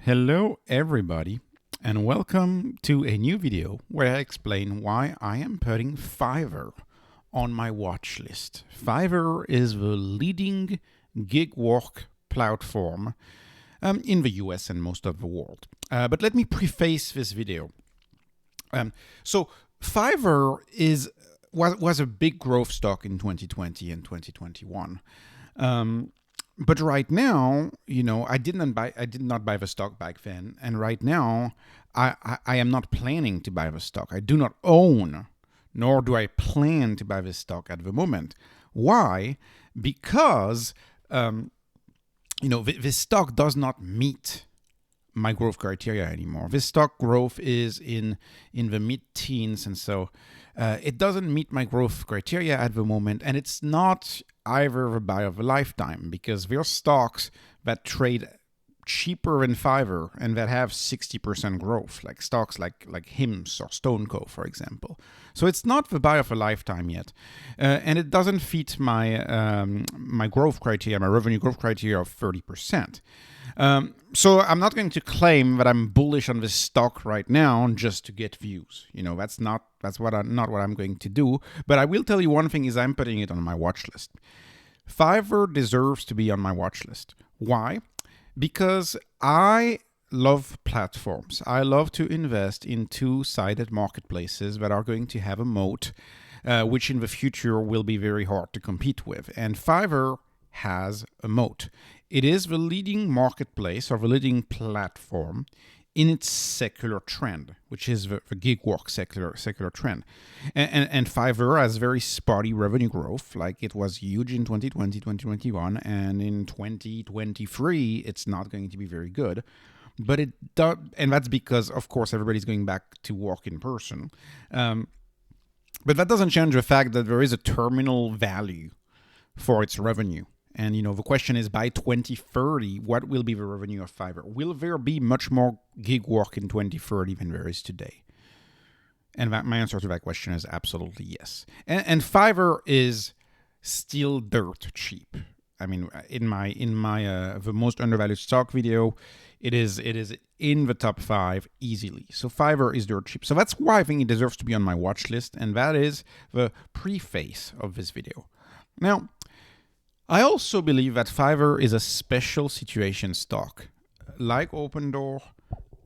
Hello everybody and welcome to a new video where I explain why I am putting Fiverr on my watch list. Fiverr is the leading gig work platform in the US and most of the world. But let me preface this video. So Fiverr was a big growth stock in 2020 and 2021. But right now, I did not buy the stock back then, and right now, I am not planning to buy the stock. I do not own, nor do I plan to buy this stock at the moment. Why? Because this stock does not meet my growth criteria anymore. This stock growth is in the mid-teens, and so it doesn't meet my growth criteria at the moment, and it's not either the buy of a lifetime, because there are stocks that trade cheaper than Fiverr and that have 60% growth, like stocks like HIMS or StoneCo, for example. So it's not the buy of a lifetime yet, and it doesn't fit my my growth criteria, my revenue growth criteria of 30%. So I'm not going to claim that I'm bullish on this stock right now just to get views. That's not what I'm going to do. But I will tell you one thing: is I'm putting it on my watch list. Fiverr deserves to be on my watch list. Why? Because I love platforms. I love to invest in two-sided marketplaces that are going to have a moat, which in the future will be very hard to compete with. And Fiverr has a moat. It is the leading marketplace or the leading platform in its secular trend, which is the gig work secular trend. And Fiverr has very spotty revenue growth, like it was huge in 2020, 2021, and in 2023, it's not going to be very good. But it does, and that's because, of course, everybody's going back to work in person. But that doesn't change the fact that there is a terminal value for its revenue. And, the question is, by 2030, what will be the revenue of Fiverr? Will there be much more gig work in 2030 than there is today? And my answer to that question is absolutely yes. And Fiverr is still dirt cheap. I mean, in my the most undervalued stock video, it is in the top 5 easily. So Fiverr is dirt cheap. So that's why I think it deserves to be on my watch list, and that is the preface of this video. Now, I also believe that Fiverr is a special situation stock, like Opendoor,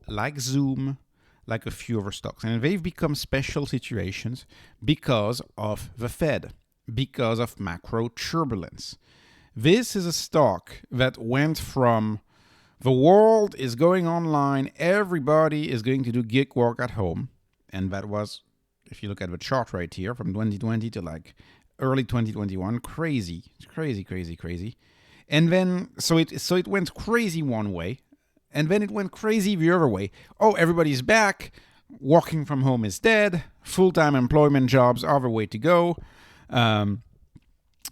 like Zoom, like a few other stocks. And they've become special situations because of the Fed, because of macro turbulence. This is a stock that went from the world is going online, everybody is going to do gig work at home. And that was, if you look at the chart right here, from 2020 to like early 2021, crazy. And then, so it went crazy one way, and then it went crazy the other way. Oh, everybody's back. Working from home is dead. Full-time employment jobs are the way to go. And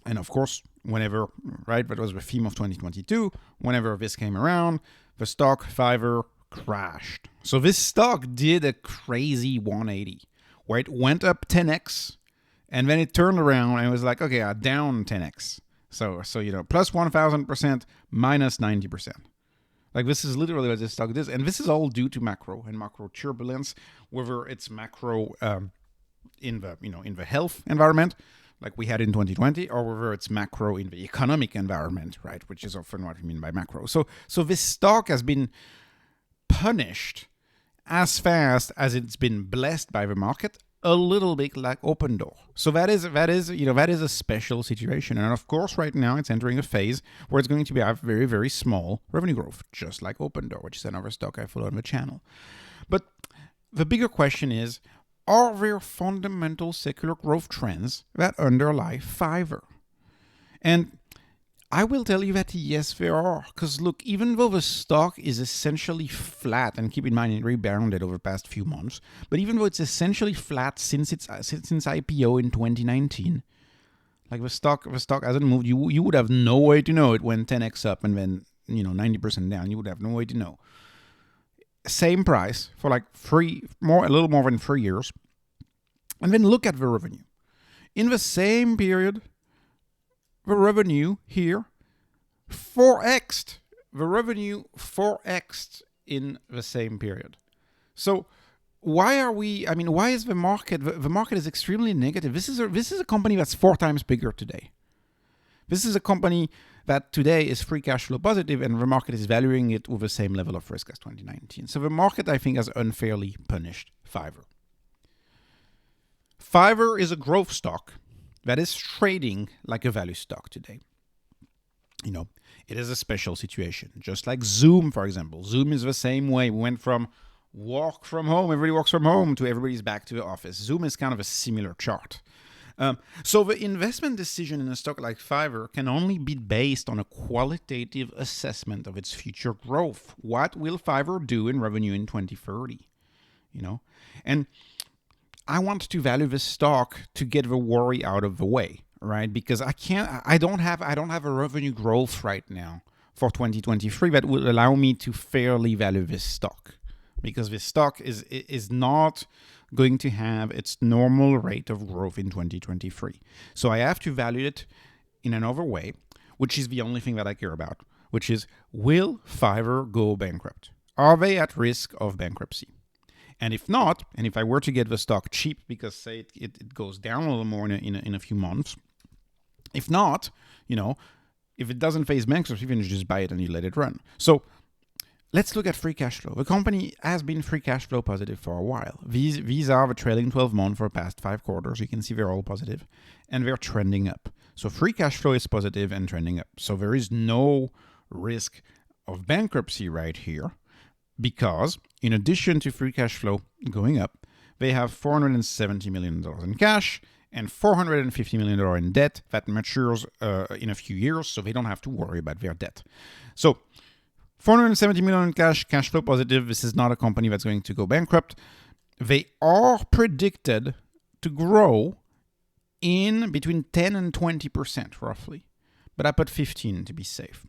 of course, whenever, right, that was the theme of 2022, whenever this came around, the stock Fiverr crashed. So this stock did a crazy 180, where it went up 10x, and then it turned around and it was like, okay, down 10x. So plus 1,000%, minus 90%. Like, this is literally what this stock is. And this is all due to macro and macro turbulence, whether it's macro in the health environment, like we had in 2020, or whether it's macro in the economic environment, right, which is often what we mean by macro. So this stock has been punished as fast as it's been blessed by the market, a little bit like Opendoor. So that is a special situation. And of course, right now it's entering a phase where it's going to be a very, very small revenue growth, just like Opendoor, which is another stock I follow on the channel. But the bigger question is, are there fundamental secular growth trends that underlie Fiverr? And I will tell you that yes, there are. Because look, even though the stock is essentially flat, and keep in mind it rebounded over the past few months, but even though it's essentially flat since IPO in 2019, like the stock hasn't moved. You would have no way to know it went 10x up and then 90% down. You would have no way to know. Same price for like a little more than 3 years, and then look at the revenue in the same period. The revenue here 4x'd. The revenue 4x'd in the same period. So why is the market, the market is extremely negative. This is a company that's 4 times bigger today. This is a company that today is free cash flow positive, and the market is valuing it with the same level of risk as 2019. So the market, I think, has unfairly punished Fiverr. Fiverr is a growth stock that is trading like a value stock today. It is a special situation. Just like Zoom, for example. Zoom is the same way. We went from work from home, everybody works from home, to everybody's back to the office. Zoom is kind of a similar chart. So the investment decision in a stock like Fiverr can only be based on a qualitative assessment of its future growth. What will Fiverr do in revenue in 2030? And I want to value this stock to get the worry out of the way, right? Because I don't have a revenue growth right now for 2023 that will allow me to fairly value this stock, because this stock is not going to have its normal rate of growth in 2023. So I have to value it in another way, which is the only thing that I care about, which is, will Fiverr go bankrupt? Are they at risk of bankruptcy? And if not, and if I were to get the stock cheap because, say, it goes down a little more in a few months, if not, if it doesn't face bankruptcy, you can just buy it and you let it run. So let's look at free cash flow. The company has been free cash flow positive for a while. These are the trailing 12 months for the past 5 quarters. You can see they're all positive, and they're trending up. So free cash flow is positive and trending up. So there is no risk of bankruptcy right here, because in addition to free cash flow going up, they have $470 million in cash and $450 million in debt that matures in a few years, so they don't have to worry about their debt. So $470 million in cash flow positive. This is not a company that's going to go bankrupt. They are predicted to grow in between 10 and 20% roughly, but I put 15 to be safe.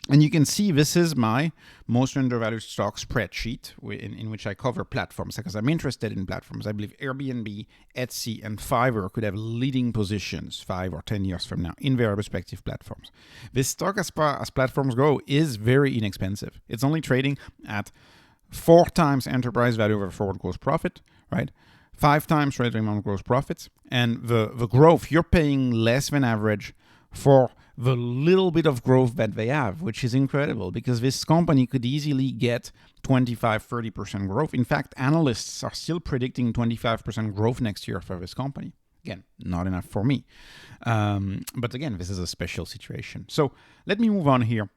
And you can see this is my most undervalued stock spreadsheet in which I cover platforms, because I'm interested in platforms. I believe Airbnb, Etsy, and Fiverr could have leading positions 5 or 10 years from now in their respective platforms. This stock, as far as platforms go, is very inexpensive. It's only trading at 4 times enterprise value over forward gross profit, right? 5 times trailing amount of gross profits. And the growth, you're paying less than average for the little bit of growth that they have, which is incredible, because this company could easily get 25-30% growth. In fact, analysts are still predicting 25% growth next year for this company. Again, not enough for me. But again, this is a special situation. So let me move on here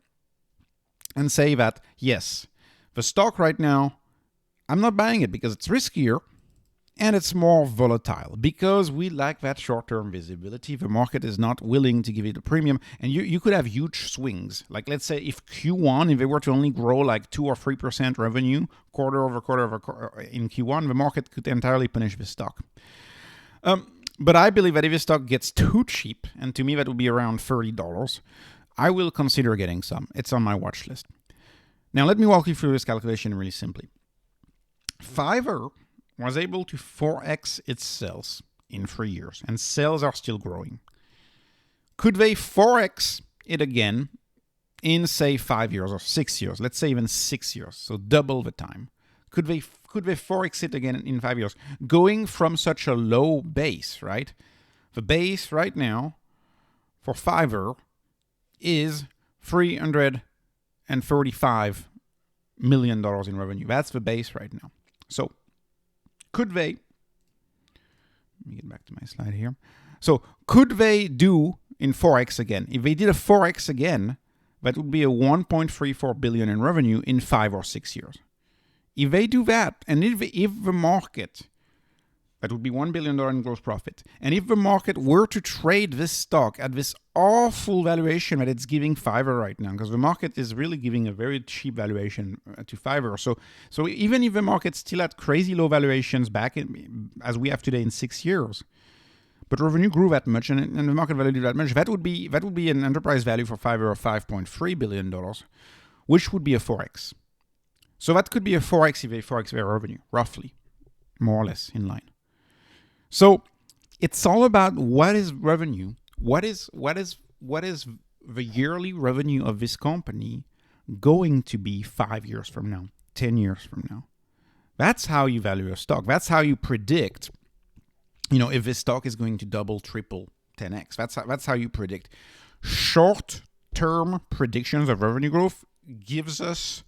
and say that, yes, the stock right now, I'm not buying it because it's riskier, and it's more volatile, because we lack that short-term visibility. The market is not willing to give it a premium, and you could have huge swings. Like, let's say if Q1, if they were to only grow like 2 or 3% revenue quarter over quarter in Q1, the market could entirely punish the stock. But I believe that if the stock gets too cheap, and to me that would be around $30, I will consider getting some. It's on my watch list. Now let me walk you through this calculation really simply. Fiverr was able to 4x its sales in 3 years, and sales are still growing. Could they 4x it again in, say, 5 years or 6 years? Let's say even 6 years, so double the time. Could they 4x it again in 5 years? Going from such a low base, right? The base right now for Fiverr is $345 million in revenue. That's the base right now. So could they, let me get back to my slide here. So could they do in 4x again? If they did a 4x again, that would be a $1.34 billion in revenue in 5 or 6 years. If they do that, and if the market, that would be $1 billion in gross profit. And if the market were to trade this stock at this awful valuation that it's giving Fiverr right now, because the market is really giving a very cheap valuation to Fiverr. So even if the market's still at crazy low valuations as we have today in 6 years, but revenue grew that much and the market value that much, that would be an enterprise value for Fiverr of $5.3 billion, which would be a 4x. So that could be a 4x if they 4x their revenue, roughly, more or less in line. So it's all about what is revenue, what is the yearly revenue of this company going to be 5 years from now, 10 years from now? That's how you value a stock. That's how you predict, if this stock is going to double, triple, 10x. That's how you predict. Short-term predictions of revenue growth gives us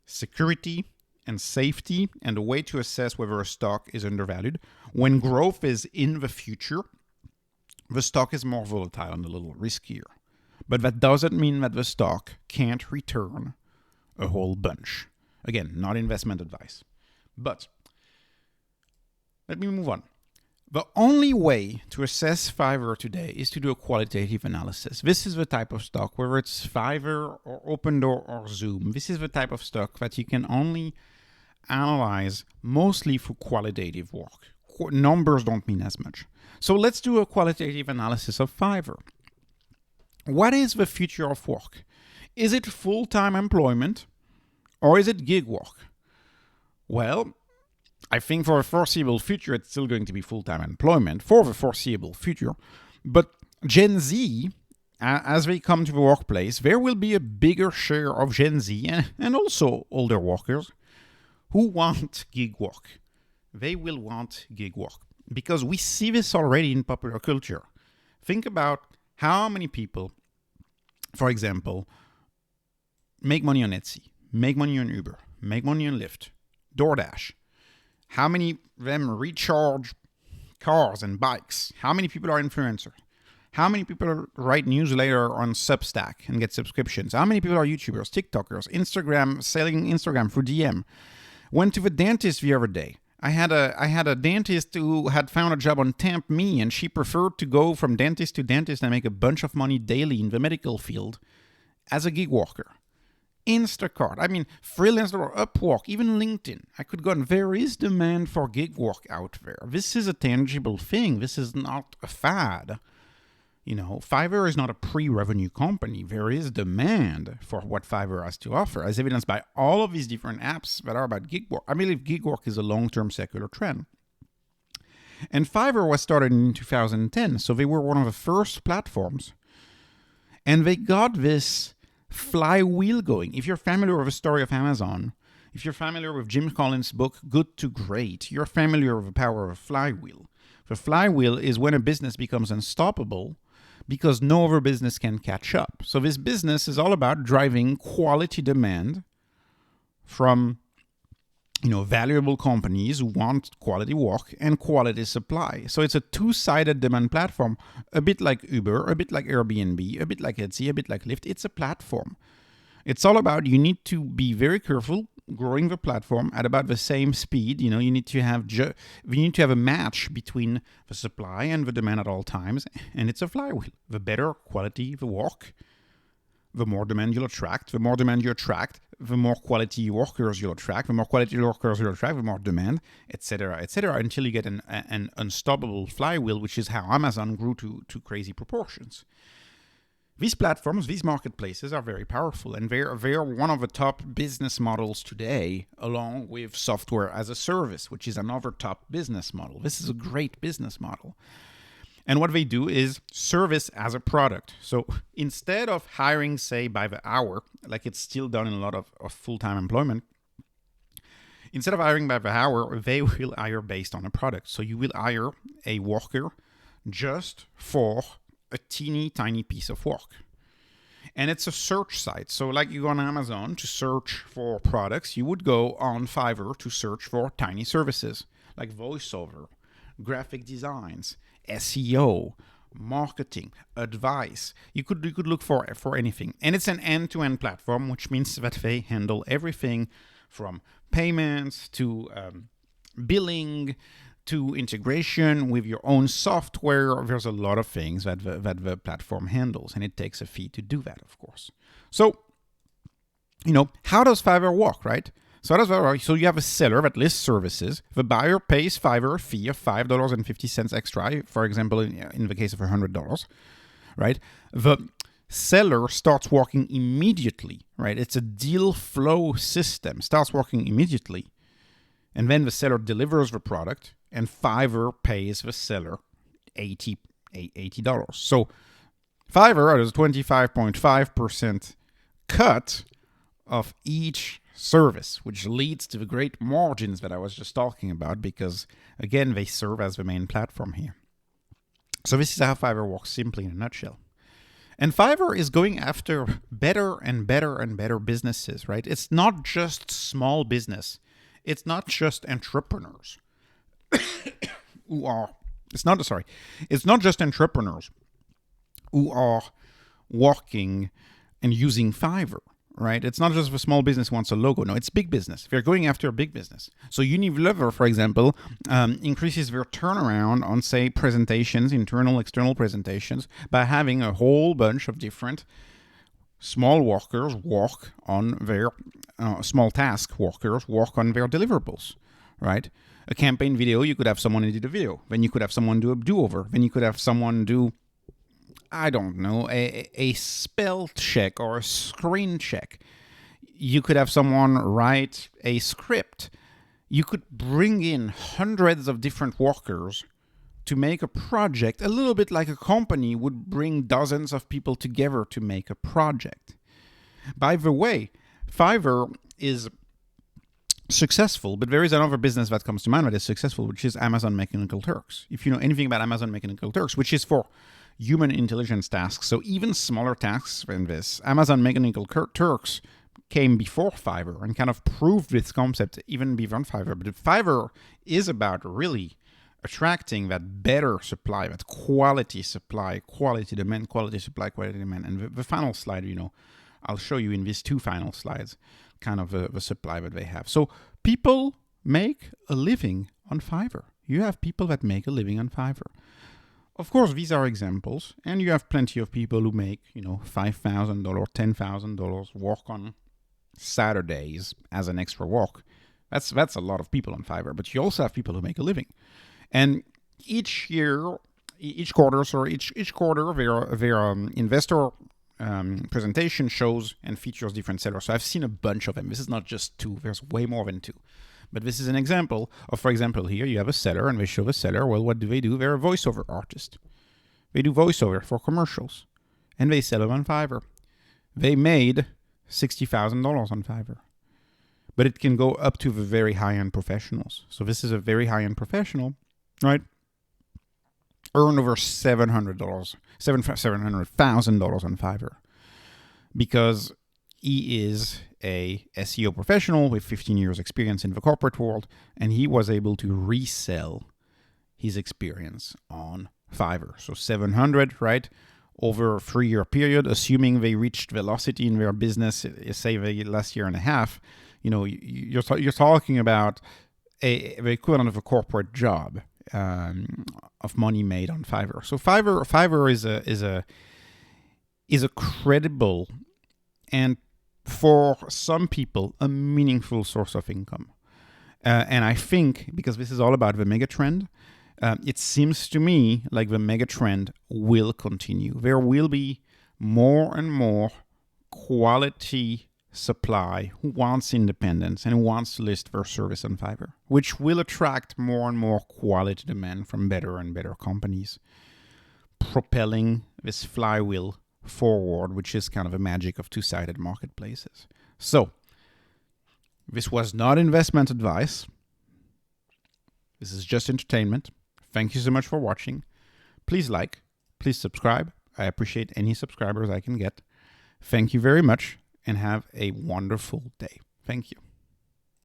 security and safety and a way to assess whether a stock is undervalued. When growth is in the future, the stock is more volatile and a little riskier. But that doesn't mean that the stock can't return a whole bunch. Again, not investment advice. But let me move on. The only way to assess Fiverr today is to do a qualitative analysis. This is the type of stock, whether it's Fiverr or Opendoor or Zoom, this is the type of stock that you can only analyze mostly through qualitative work. Numbers don't mean as much. So let's do a qualitative analysis of Fiverr. What is the future of work? Is it full-time employment or is it gig work? Well, I think for the foreseeable future, it's still going to be full-time employment for the foreseeable future. But Gen Z, as they come to the workplace, there will be a bigger share of Gen Z and also older workers who want gig work. They will want gig work because we see this already in popular culture. Think about how many people, for example, make money on Etsy, make money on Uber, make money on Lyft, DoorDash. How many of them recharge cars and bikes? How many people are influencers? How many people write newsletter on Substack and get subscriptions? How many people are YouTubers, TikTokers, Instagram, selling Instagram through DM? Went to the dentist the other day. I had a dentist who had found a job on Temp Me, and she preferred to go from dentist to dentist and make a bunch of money daily in the medical field as a gig worker. Instacart, Freelancer or Upwork, even LinkedIn. I could go on. There is demand for gig work out there. This is a tangible thing. This is not a fad. Fiverr is not a pre-revenue company. There is demand for what Fiverr has to offer, as evidenced by all of these different apps that are about gig work. I believe gig work is a long-term secular trend. And Fiverr was started in 2010, so they were one of the first platforms. And they got this flywheel going. If you're familiar with the story of Amazon, if you're familiar with Jim Collins' book, Good to Great, you're familiar with the power of a flywheel. The flywheel is when a business becomes unstoppable because no other business can catch up. So this business is all about driving quality demand from valuable companies who want quality work and quality supply. So it's a two-sided demand platform, a bit like Uber, a bit like Airbnb, a bit like Etsy, a bit like Lyft. It's a platform. It's all about, you need to be very careful growing the platform at about the same speed. You need to have a match between the supply and the demand at all times, and it's a flywheel. The better quality the work, the more demand you'll attract. The more demand you attract, the more quality workers you'll attract. The more quality workers you'll attract, the more demand, etc., until you get an unstoppable flywheel, which is how Amazon grew to crazy proportions. These platforms, these marketplaces are very powerful, and they're one of the top business models today, along with software as a service, which is another top business model. This is a great business model. And what they do is service as a product. So instead of hiring, say, by the hour, like it's still done in a lot of full-time employment, instead of hiring by the hour, they will hire based on a product. So you will hire a worker just for a teeny tiny piece of work. And it's a search site. So like you go on Amazon to search for products, you would go on Fiverr to search for tiny services like voiceover, graphic designs, SEO, marketing, advice. You could look for anything. And it's an end-to-end platform, which means that they handle everything from payments to billing to integration with your own software. There's a lot of things that the platform handles, and it takes a fee to do that, of course. So, how does Fiverr work, right? So you have a seller that lists services. The buyer pays Fiverr a fee of $5.50 extra, for example, in the case of $100, right? The seller starts working immediately, right? It's a deal flow system, starts working immediately. And then the seller delivers the product, and Fiverr pays the seller $80. So Fiverr has a 25.5% cut of each service, which leads to the great margins that I was just talking about, because again, they serve as the main platform here. So this is how Fiverr works simply in a nutshell. And Fiverr is going after better and better and better businesses, right? It's not just small business. It's not just entrepreneurs who are, it's not just entrepreneurs who are working and using Fiverr, right? It's not just if a small business wants a logo. No, it's big business. They're going after a big business. So Unilever, for example, increases their turnaround on, say, presentations, internal, external presentations, by having a whole bunch of different small workers work on their, small task workers work on their deliverables, right? A campaign video, you could have someone edit a video. Then you could have someone do a do-over. Then you could have someone do, I don't know, a spell check or a screen check. You could have someone write a script. You could bring in hundreds of different workers to make a project, a little bit like a company would bring dozens of people together to make a project. By the way, Fiverr is successful, but there is another business that comes to mind that is successful, which is Amazon Mechanical Turks. If you know anything about Amazon Mechanical Turks, which is for human intelligence tasks, so even smaller tasks than this, Amazon Mechanical Turks came before Fiverr and kind of proved this concept even beyond Fiverr. But Fiverr is about really attracting that better supply, that quality supply, quality demand, quality supply, quality demand. And the final slide, I'll show you in these two final slides, kind of the supply that they have. So people make a living on Fiverr. You have people that make a living on Fiverr. Of course, these are examples, and you have plenty of people who make, $5,000, $10,000 work on Saturdays as an extra work. That's a lot of people on Fiverr, but you also have people who make a living. And each quarter, their investor presentation shows and features different sellers. So I've seen a bunch of them. This is not just two. There's way more than two. But this is an example of, for example, here you have a seller and they show the seller. Well, what do? They're a voiceover artist. They do voiceover for commercials and they sell them on Fiverr. They made $60,000 on Fiverr. But it can go up to the very high-end professionals. So this is a very high-end professional, right? Earn over $700,000 on Fiverr because he is a SEO professional with 15 years experience in the corporate world, and he was able to resell his experience on Fiverr. So 700, right? Over a 3-year period, assuming they reached velocity in their business, say the last year and a half, you're talking about the equivalent of a corporate job of money made on Fiverr. So Fiverr is a credible and, for some people, a meaningful source of income. And I think, because this is all about the mega trend, it seems to me like the mega trend will continue. There will be more and more quality supply who wants independence and who wants to list their service on Fiverr, which will attract more and more quality demand from better and better companies, propelling this flywheel forward, which is kind of a magic of two-sided marketplaces. So, this was not investment advice. This is just entertainment. Thank you so much for watching. Please like, please subscribe. I appreciate any subscribers I can get. Thank you very much and have a wonderful day. Thank you.